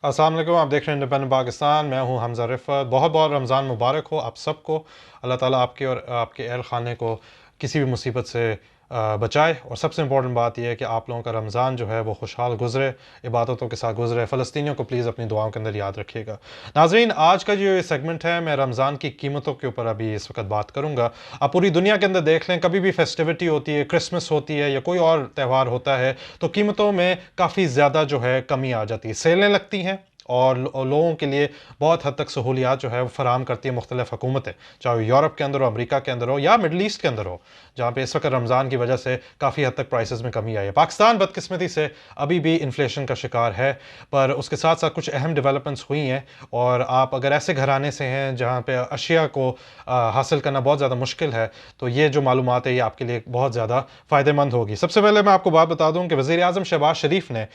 अस्सलाम वालेकुम, आप देख रहे हैं इंडिपेंडेंट पाकिस्तान। मैं हूं हमज़ा रिफ़त। बहुत बहुत रमज़ान मुबारक हो आप सबको। अल्लाह ताला आपके और आपके अहल खाने को किसी भी मुसीबत से बचाए। और सबसे इंपॉर्टेंट बात यह है कि आप लोगों का रमज़ान जो है वो खुशहाल गुज़रे, इबादतों के साथ गुज़रे। फ़लस्तीनियों को प्लीज़ अपनी दुआओं के अंदर याद रखिएगा। नाज़रीन, आज का जो ये सेगमेंट है, मैं रमज़ान की कीमतों के ऊपर अभी इस वक्त बात करूँगा। आप पूरी दुनिया के अंदर देख लें, कभी भी फेस्टिविटी होती है, क्रिसमस होती है या कोई और त्यौहार होता है, तो कीमतों में काफ़ी ज़्यादा जो है कमी आ जाती है। सेलें लगती हैं और लोगों के लिए बहुत हद तक सहूलियात जो है वो फराहम करती है मुख्तलिफ हुकूमतें, चाहे वो यूरोप के अंदर हो, अमरीका के अंदर हो या मिडल ईस्ट के अंदर हो, जहाँ पे इस वक्त रमज़ान की वजह से काफ़ी हद तक प्राइसेस में कमी आई है। पाकिस्तान बदकिस्मती से अभी भी इन्फ्लेशन का शिकार है, पर उसके साथ साथ कुछ अहम डेवलपमेंट्स हुई हैं। और आप अगर ऐसे घराने से हैं जहाँ पे अशिया को हासिल करना बहुत ज़्यादा मुश्किल है, तो ये जो मालूमात है ये आपके लिए बहुत ज़्यादा फ़ायदेमंद होगी। सबसे पहले मैं आपको बात बता दूँ कि वज़ीर आज़म शहबाज शरीफ ने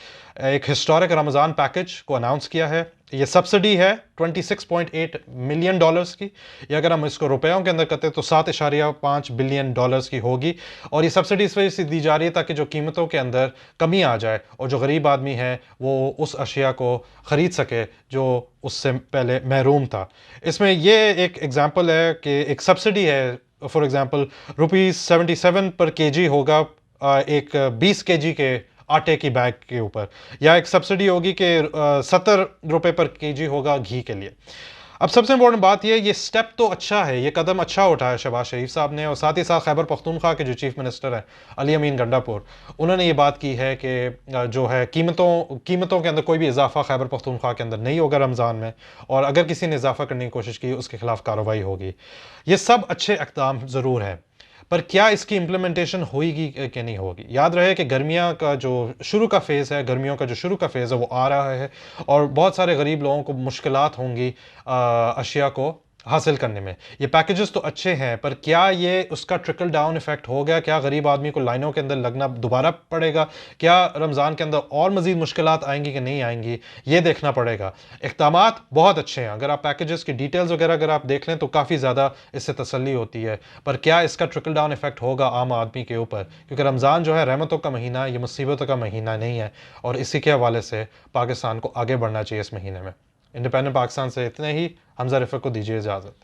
एक हिस्टोरिक रमज़ान पैकेज को अनाउंस किया है। ये सब्सिडी है 26.8 मिलियन डॉलर्स की। ये अगर हम इसको रुपयों के अंदर करते हैं तो 7.5 बिलियन डॉलर्स की होगी। और ये सब्सिडी इस वजह से दी जा रही है ताकि जो कीमतों के अंदर कमी आ जाए और जो गरीब आदमी है वो उस अशिया को ख़रीद सके जो उससे पहले महरूम था। इसमें ये एक एग्ज़ाम्पल है कि एक सब्सिडी है, फॉर एग्ज़ाम्पल ₹77 पर केजी होगा एक 20 केजी के आटे की बैग के ऊपर, या एक सब्सिडी होगी कि 70 रुपये पर केजी होगा घी के लिए। अब सबसे इंपॉर्टेंट बात ये स्टेप तो अच्छा है, ये कदम अच्छा उठाया शहबाज शरीफ साहब ने। और साथ ही साथ खैबर पख्तूनख्वा के जो चीफ मिनिस्टर हैं अली अमीन गंडापुर, उन्होंने ये बात की है कि जो है कीमतों के अंदर कोई भी इजाफा खैबर पख्तूनख्वा के अंदर नहीं होगा रमज़ान में, और अगर किसी ने इजाफा करने की कोशिश की उसके खिलाफ कार्रवाई होगी। ये सब अच्छे इक़दाम ज़रूर हैं, पर क्या इसकी इम्प्लीमेंटेशन होगी कि नहीं होगी। याद रहे कि गर्मियाँ का जो शुरू का फ़ेज़ है, गर्मियों का जो शुरू का फ़ेज़ है वो आ रहा है, और बहुत सारे गरीब लोगों को मुश्किलात होंगी अशिया को हासिल करने में। ये पैकेजेस तो अच्छे हैं, पर क्या ये उसका ट्रिकल डाउन इफ़ेक्ट हो गया? क्या गरीब आदमी को लाइनों के अंदर लगना दोबारा पड़ेगा? क्या रमज़ान के अंदर और मज़ीद मुश्किलात आएंगी कि नहीं आएंगी? ये देखना पड़ेगा। इक़दामात बहुत अच्छे हैं, अगर आप पैकेजेस की डिटेल्स वगैरह अगर आप देख लें तो काफ़ी ज़्यादा इससे तसल्ली होती है। पर क्या इसका ट्रिकल डाउन इफ़ेक्ट होगा आम आदमी के ऊपर? क्योंकि रमज़ान जो है रहमतों का महीना, ये मुसीबतों का महीना नहीं है, और इसी के हवाले से पाकिस्तान को आगे बढ़ना चाहिए इस महीने में। इंडिपेंडेंट पाकिस्तान से इतने ही। हमज़ा रिफ़त को दीजिए इजाज़त।